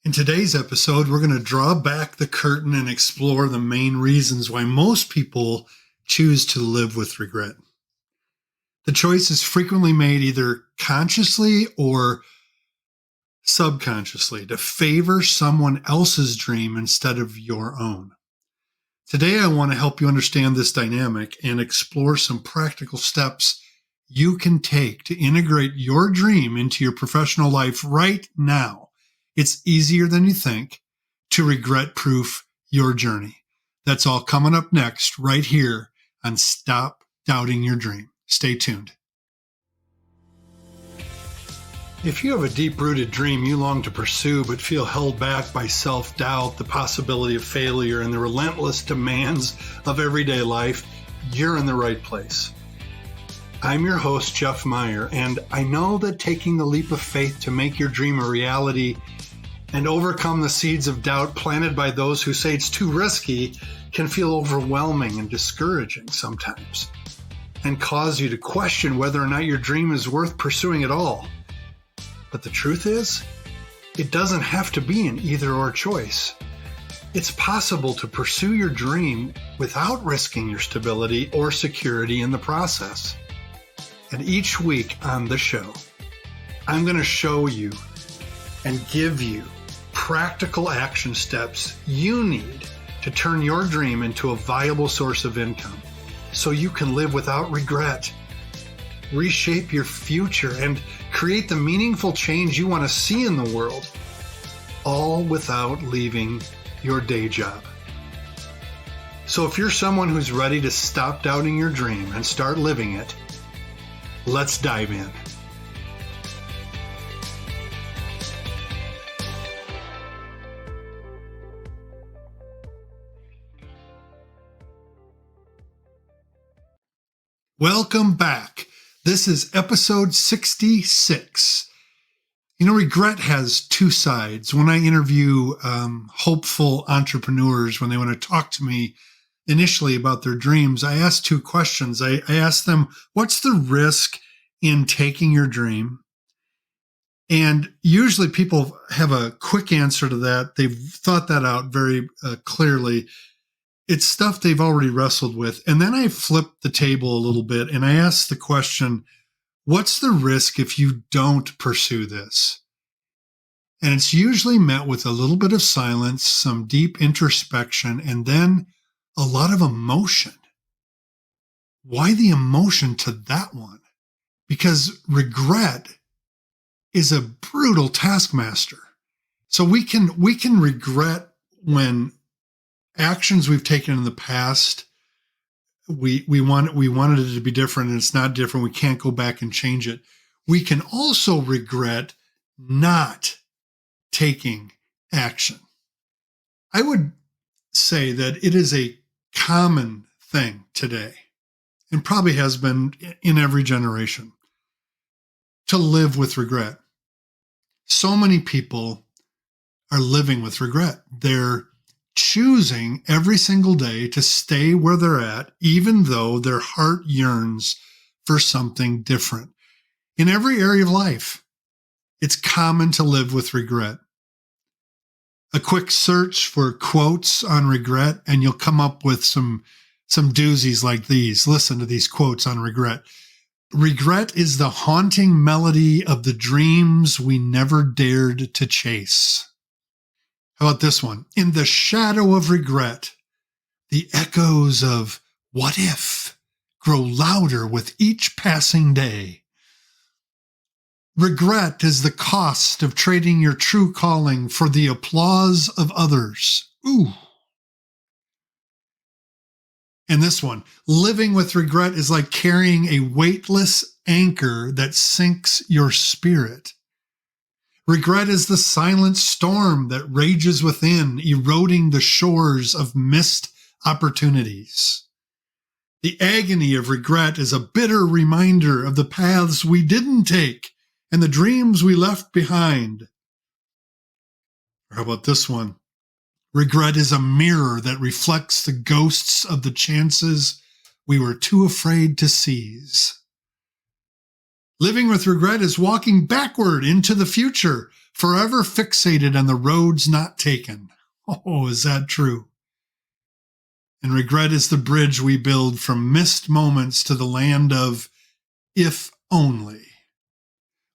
In today's episode, we're going to draw back the curtain and explore the main reasons why most people choose to live with regret. The choice is frequently made either consciously or subconsciously to favor someone else's dream instead of your own. Today, I want to help you understand this dynamic and explore some practical steps you can take to integrate your dream into your professional life right now. It's easier than you think to regret-proof your journey. That's all coming up next right here on Stop Doubting Your Dream. Stay tuned. If you have a deep-rooted dream you long to pursue but feel held back by self-doubt, the possibility of failure, and the relentless demands of everyday life, you're in the right place. I'm your host, Jeff Meyer, and I know that taking the leap of faith to make your dream a reality and overcome the seeds of doubt planted by those who say it's too risky can feel overwhelming and discouraging sometimes, and cause you to question whether or not your dream is worth pursuing at all. But the truth is, it doesn't have to be an either-or choice. It's possible to pursue your dream without risking your stability or security in the process. And each week on the show, I'm going to show you and give you practical action steps you need to turn your dream into a viable source of income so you can live without regret, reshape your future, and create the meaningful change you want to see in the world, all without leaving your day job. So if you're someone who's ready to stop doubting your dream and start living it, let's dive in. Welcome back. This is episode 66. Regret has two sides. When I interview hopeful entrepreneurs, when they want to talk to me initially about their dreams, I ask two questions. I ask them, what's the risk in taking your dream? And usually people have a quick answer to that. They've thought that out very clearly. It's stuff they've already wrestled with. And then I flip the table a little bit and I ask the question, what's the risk if you don't pursue this? And it's usually met with a little bit of silence, some deep introspection, and then a lot of emotion. Why the emotion to that one? Because regret is a brutal taskmaster. So we can regret when actions we've taken in the past, we wanted it to be different and it's not different. We can't go back and change it. We can also regret not taking action. I would say that it is a common thing today, and probably has been in every generation, to live with regret. So many people are living with regret. They're choosing every single day to stay where they're at, even though their heart yearns for something different. In every area of life, it's common to live with regret. A quick search for quotes on regret, and you'll come up with some doozies like these. Listen to these quotes on regret. Regret is the haunting melody of the dreams we never dared to chase. How about this one? In the shadow of regret, the echoes of what if grow louder with each passing day. Regret is the cost of trading your true calling for the applause of others. Ooh. And this one, living with regret is like carrying a weightless anchor that sinks your spirit. Regret is the silent storm that rages within, eroding the shores of missed opportunities. The agony of regret is a bitter reminder of the paths we didn't take and the dreams we left behind. Or how about this one? Regret is a mirror that reflects the ghosts of the chances we were too afraid to seize. Living with regret is walking backward into the future, forever fixated on the roads not taken. Oh, is that true? And regret is the bridge we build from missed moments to the land of if only.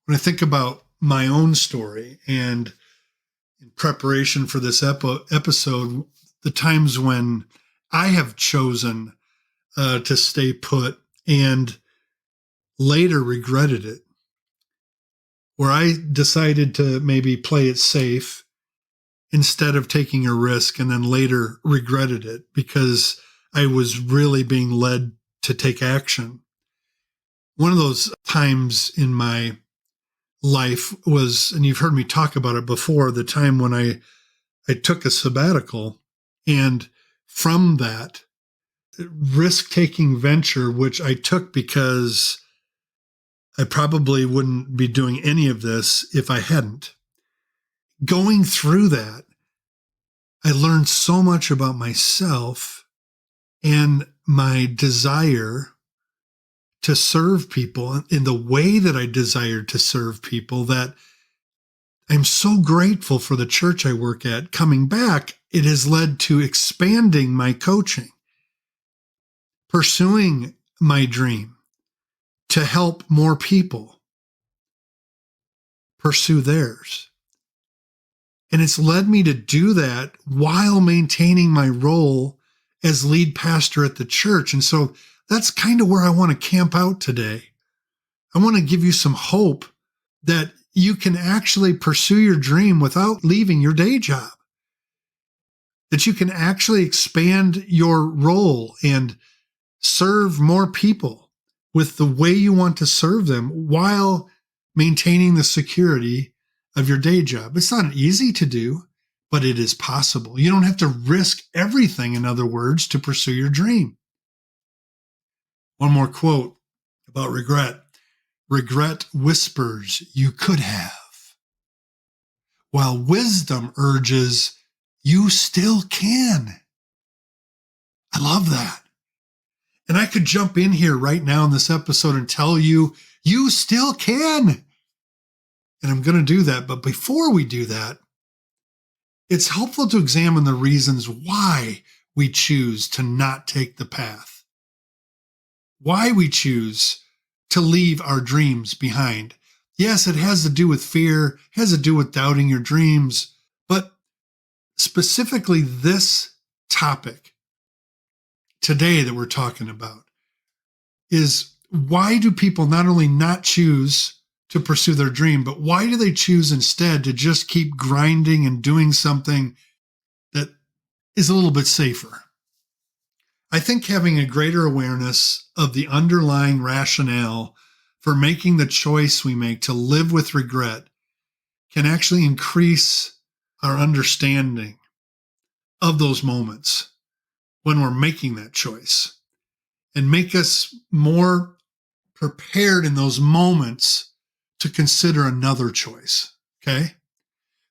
When I think about my own story and in preparation for this episode, the times when I have chosen to stay put and later regretted it, where I decided to maybe play it safe instead of taking a risk and then later regretted it because I was really being led to take action. One of those times in my life was, and you've heard me talk about it before, the time when I took a sabbatical, and from that risk-taking venture, which I took because I probably wouldn't be doing any of this if I hadn't. Going through that, I learned so much about myself and my desire to serve people in the way that I desired to serve people that I'm so grateful for the church I work at. Coming back, it has led to expanding my coaching, pursuing my dream to help more people pursue theirs. And it's led me to do that while maintaining my role as lead pastor at the church. And so that's kind of where I want to camp out today. I want to give you some hope that you can actually pursue your dream without leaving your day job, that you can actually expand your role and serve more people with the way you want to serve them while maintaining the security of your day job. It's not easy to do, but it is possible. You don't have to risk everything, in other words, to pursue your dream. One more quote about regret. Regret whispers you could have, while wisdom urges you still can. I love that. And I could jump in here right now in this episode and tell you, you still can. And I'm going to do that. But before we do that, it's helpful to examine the reasons why we choose to not take the path, why we choose to leave our dreams behind. Yes, it has to do with fear, has to do with doubting your dreams, but specifically this topic today that we're talking about is why do people not only not choose to pursue their dream, but why do they choose instead to just keep grinding and doing something that is a little bit safer? I think having a greater awareness of the underlying rationale for making the choice we make to live with regret can actually increase our understanding of those moments when we're making that choice and make us more prepared in those moments to consider another choice. Okay.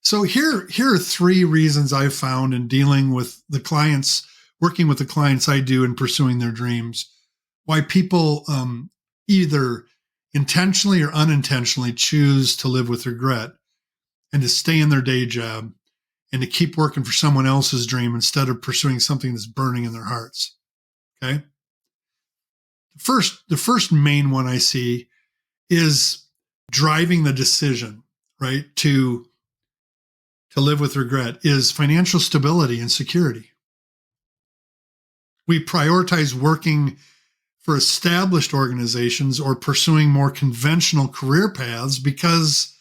So here are three reasons I've found in dealing with the clients, working with the clients I do and pursuing their dreams, why people either intentionally or unintentionally choose to live with regret and to stay in their day job and to keep working for someone else's dream instead of pursuing something that's burning in their hearts. Okay. The first main one I see is driving the decision, right, to live with regret is financial stability and security. We prioritize working for established organizations or pursuing more conventional career paths because,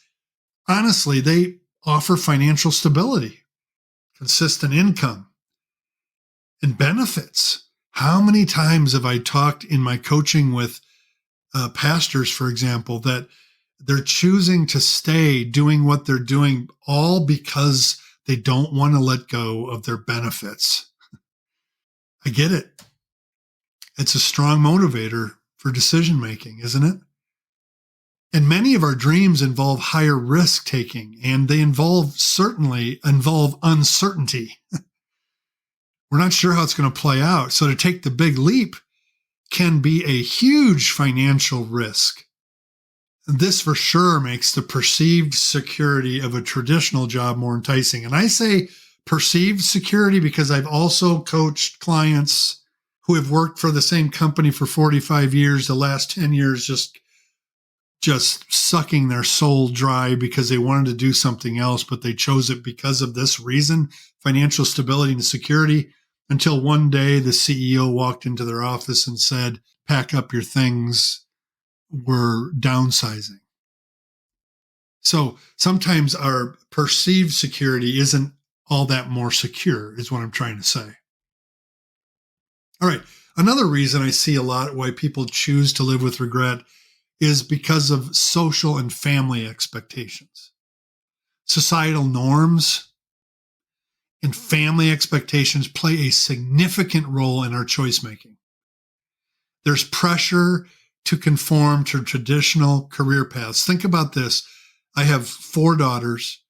honestly, they offer financial stability, consistent income, and benefits. How many times have I talked in my coaching with pastors, for example, that they're choosing to stay doing what they're doing all because they don't want to let go of their benefits? I get it. It's a strong motivator for decision making, isn't it? And many of our dreams involve higher risk taking, and they certainly involve uncertainty. We're not sure how it's going to play out. So to take the big leap can be a huge financial risk. this for sure makes the perceived security of a traditional job more enticing. And I say perceived security because I've also coached clients who have worked for the same company for 45 years, the last 10 years just sucking their soul dry because they wanted to do something else, but they chose it because of this reason, financial stability and security, until one day the CEO walked into their office and said, pack up your things, we're downsizing. So sometimes our perceived security isn't all that more secure, is what I'm trying to say. All right. Another reason I see a lot why people choose to live with regret is because of social and family expectations. Societal norms and family expectations play a significant role in our choice making. There's pressure to conform to traditional career paths. Think about this. I have 4 daughters.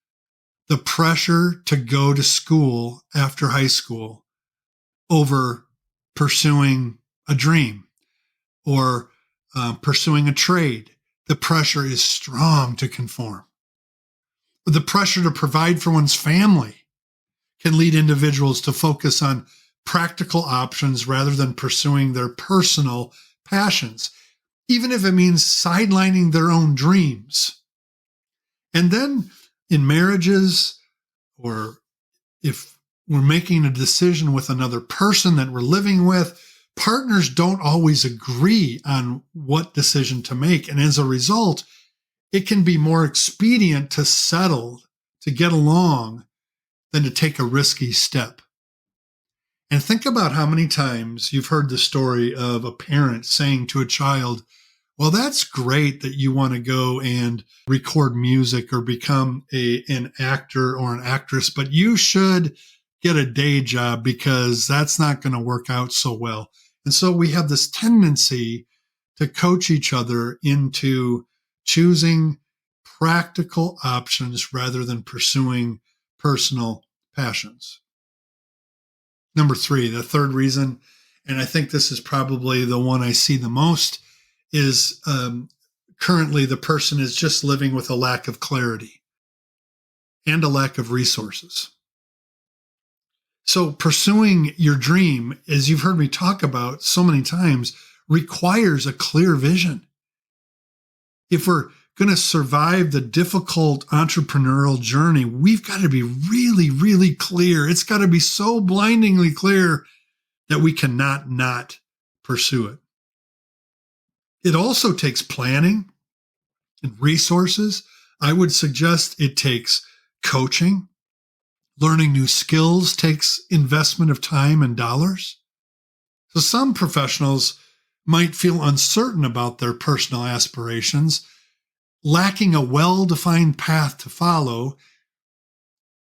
The pressure to go to school after high school over pursuing a dream or pursuing a trade. The pressure is strong to conform. The pressure to provide for one's family can lead individuals to focus on practical options rather than pursuing their personal passions, even if it means sidelining their own dreams. And then in marriages, or if we're making a decision with another person that we're living with, partners don't always agree on what decision to make. And as a result, it can be more expedient to settle, to get along, than to take a risky step. And think about how many times you've heard the story of a parent saying to a child, well, that's great that you want to go and record music or become an actor or an actress, but you should get a day job because that's not going to work out so well. And so we have this tendency to coach each other into choosing practical options rather than pursuing personal passions. Number 3, the third reason, and I think this is probably the one I see the most, is currently the person is just living with a lack of clarity and a lack of resources. So pursuing your dream, as you've heard me talk about so many times, requires a clear vision. If we're going to survive the difficult entrepreneurial journey, we've got to be really, really clear. It's got to be so blindingly clear that we cannot not pursue it. It also takes planning and resources. I would suggest it takes coaching. Learning new skills takes investment of time and dollars. So some professionals might feel uncertain about their personal aspirations, lacking a well-defined path to follow.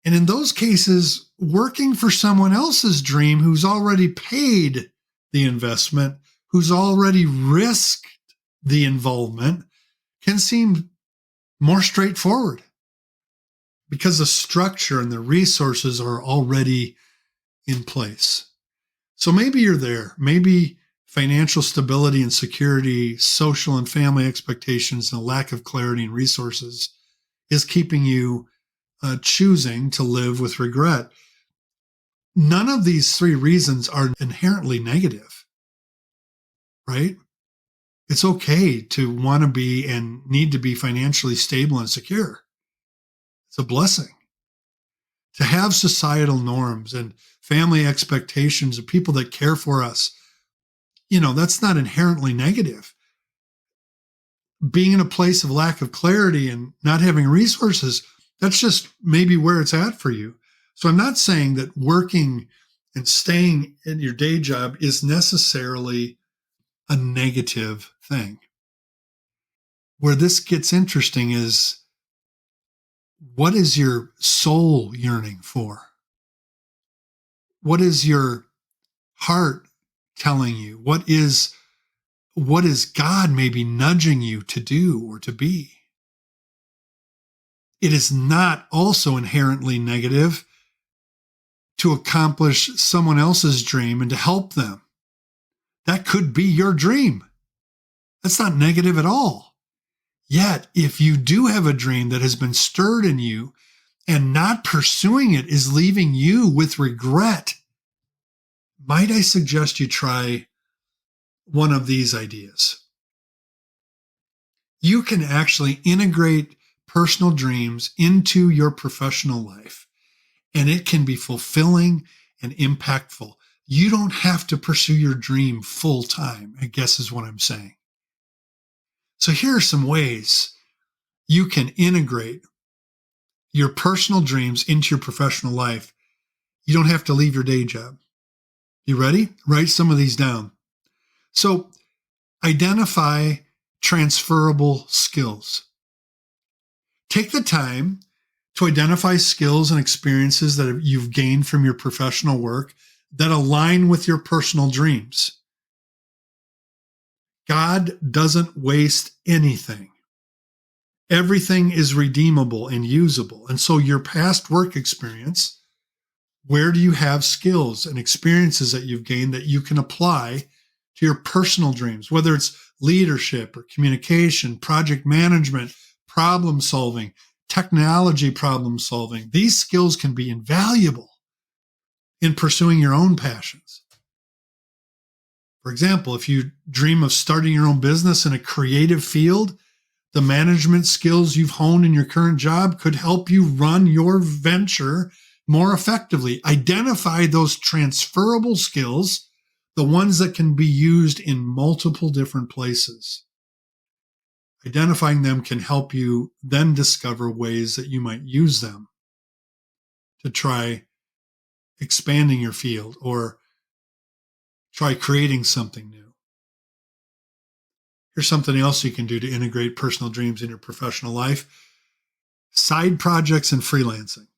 And in those cases, working for someone else's dream who's already paid the investment, who's already risked the involvement, can seem more straightforward because the structure and the resources are already in place. So maybe you're there. Maybe financial stability and security, social and family expectations, and a lack of clarity and resources is keeping you choosing to live with regret. None of these 3 reasons are inherently negative, right? It's okay to want to be and need to be financially stable and secure. It's a blessing. To have societal norms and family expectations of people that care for us, that's not inherently negative. Being in a place of lack of clarity and not having resources, that's just maybe where it's at for you. So I'm not saying that working and staying in your day job is necessarily a negative thing. Where this gets interesting is, what is your soul yearning for? What is your heart telling you? What is God maybe nudging you to do or to be? It is not also inherently negative to accomplish someone else's dream and to help them. That could be your dream. That's not negative at all. Yet, if you do have a dream that has been stirred in you and not pursuing it is leaving you with regret, might I suggest you try one of these ideas? You can actually integrate personal dreams into your professional life, and it can be fulfilling and impactful. You don't have to pursue your dream full time, I guess is what I'm saying. So here are some ways you can integrate your personal dreams into your professional life. You don't have to leave your day job. You ready? Write some of these down. So identify transferable skills. Take the time to identify skills and experiences that you've gained from your professional work that align with your personal dreams. God doesn't waste anything. Everything is redeemable and usable. And so your past work experience, where do you have skills and experiences that you've gained that you can apply to your personal dreams, whether it's leadership or communication, project management, problem solving, technology problem solving? These skills can be invaluable in pursuing your own passions. For example, if you dream of starting your own business in a creative field, the management skills you've honed in your current job could help you run your venture more effectively. Identify those transferable skills, the ones that can be used in multiple different places. Identifying them can help you then discover ways that you might use them to try expanding your field or try creating something new. Here's something else you can do to integrate personal dreams in your professional life: side projects and freelancing.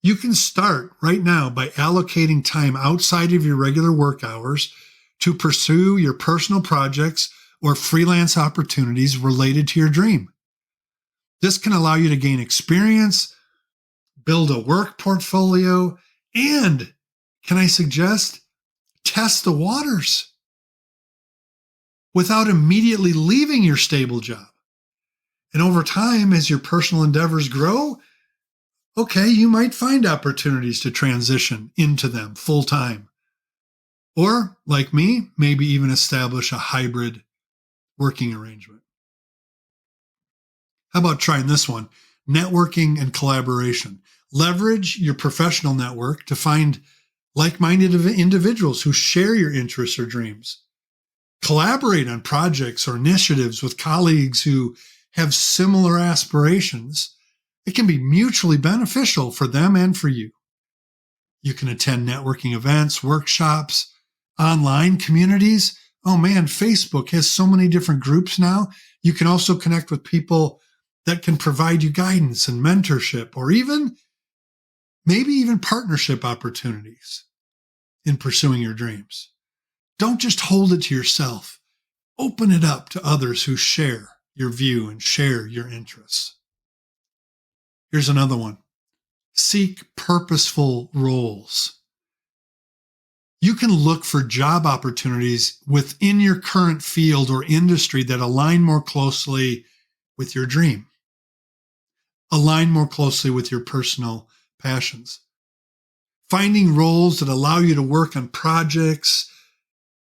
You can start right now by allocating time outside of your regular work hours to pursue your personal projects or freelance opportunities related to your dream. This can allow you to gain experience, build a work portfolio, and, can I suggest, test the waters without immediately leaving your stable job. And over time, as your personal endeavors grow, okay, you might find opportunities to transition into them full time. Or, like me, maybe even establish a hybrid working arrangement. How about trying this one? Networking and collaboration. Leverage your professional network to find like-minded individuals who share your interests or dreams. Collaborate on projects or initiatives with colleagues who have similar aspirations. It can be mutually beneficial for them and for you. You can attend networking events, workshops, online communities. Oh man, Facebook has so many different groups now. You can also connect with people that can provide you guidance and mentorship, or maybe even partnership opportunities in pursuing your dreams. Don't just hold it to yourself. Open it up to others who share your view and share your interests. Here's another one. Seek purposeful roles. You can look for job opportunities within your current field or industry that align more closely with your dream, align more closely with your personal passions. Finding roles that allow you to work on projects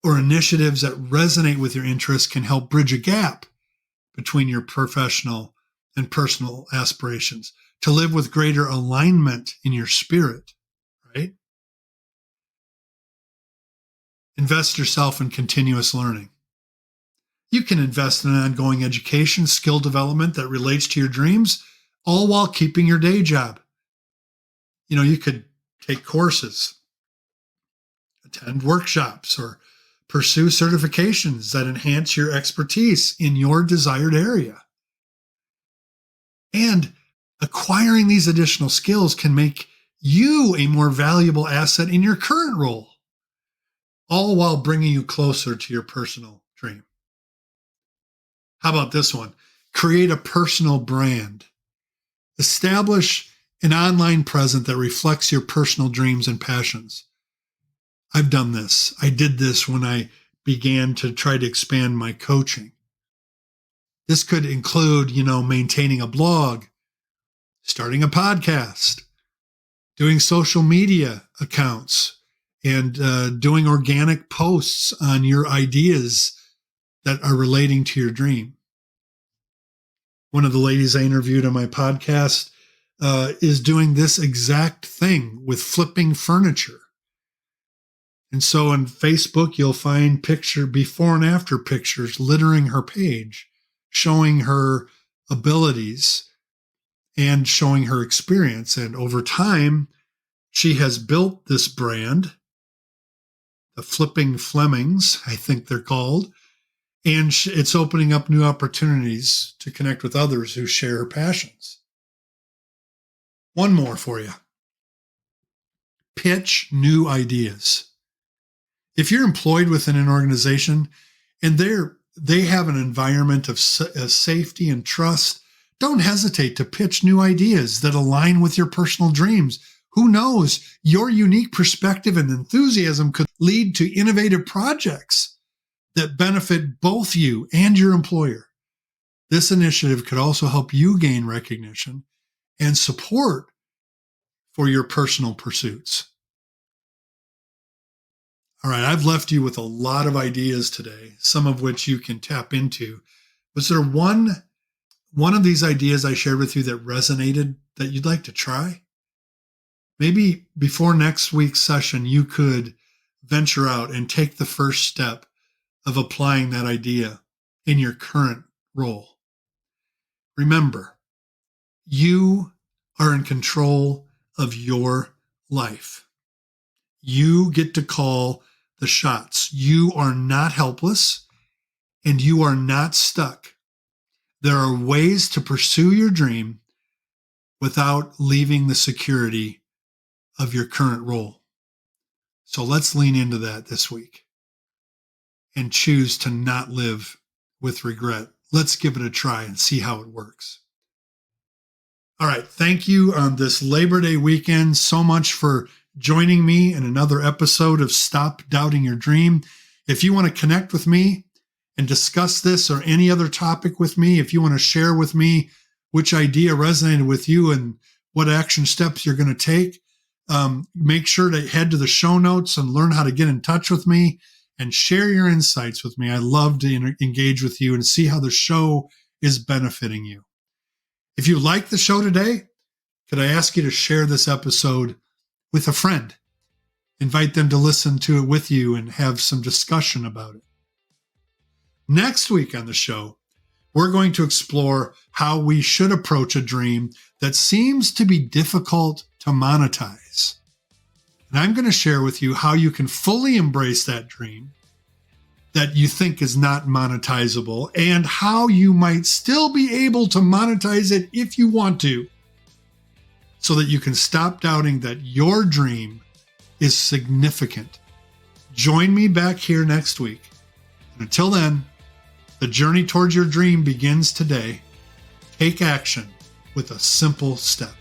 or initiatives that resonate with your interests can help bridge a gap between your professional and personal aspirations, to live with greater alignment in your spirit, right? Invest yourself in continuous learning. You can invest in ongoing education, skill development that relates to your dreams, all while keeping your day job. You could take courses, attend workshops, or pursue certifications that enhance your expertise in your desired area. And acquiring these additional skills can make you a more valuable asset in your current role, all while bringing you closer to your personal dream. How about this one? Create a personal brand. Establish an online presence that reflects your personal dreams and passions. I've done this. I did this when I began to try to expand my coaching. This could include, maintaining a blog, starting a podcast, doing social media accounts, and doing organic posts on your ideas that are relating to your dream. One of the ladies I interviewed on my podcast is doing this exact thing with flipping furniture. And so on Facebook, you'll find before and after pictures littering her page, showing her abilities and showing her experience. And over time, she has built this brand, the Flipping Flemings, I think they're called, and it's opening up new opportunities to connect with others who share her passions. One more for you. Pitch new ideas. If you're employed within an organization and they have an environment of safety and trust, don't hesitate to pitch new ideas that align with your personal dreams. Who knows? Your unique perspective and enthusiasm could lead to innovative projects that benefit both you and your employer. This initiative could also help you gain recognition and support for your personal pursuits. All right, I've left you with a lot of ideas today, some of which you can tap into. Was there one of these ideas I shared with you that resonated that you'd like to try? Maybe before next week's session, you could venture out and take the first step of applying that idea in your current role. Remember, you are in control of your life. You get to call the shots. You are not helpless and you are not stuck. There are ways to pursue your dream without leaving the security of your current role. So let's lean into that this week and choose to not live with regret. Let's give it a try and see how it works. All right. Thank you on this Labor Day weekend so much for joining me in another episode of Stop Doubting Your Dream. If you want to connect with me and discuss this or any other topic with me, if you want to share with me which idea resonated with you and what action steps you're going to take, make sure to head to the show notes and learn how to get in touch with me and share your insights with me. I love to engage with you and see how the show is benefiting you. If you like the show today, could I ask you to share this episode with a friend? Invite them to listen to it with you and have some discussion about it. Next week on the show, we're going to explore how we should approach a dream that seems to be difficult to monetize. And I'm going to share with you how you can fully embrace that dream that you think is not monetizable and how you might still be able to monetize it if you want to, so that you can stop doubting that your dream is significant. Join me back here next week. And until then, the journey towards your dream begins today. Take action with a simple step.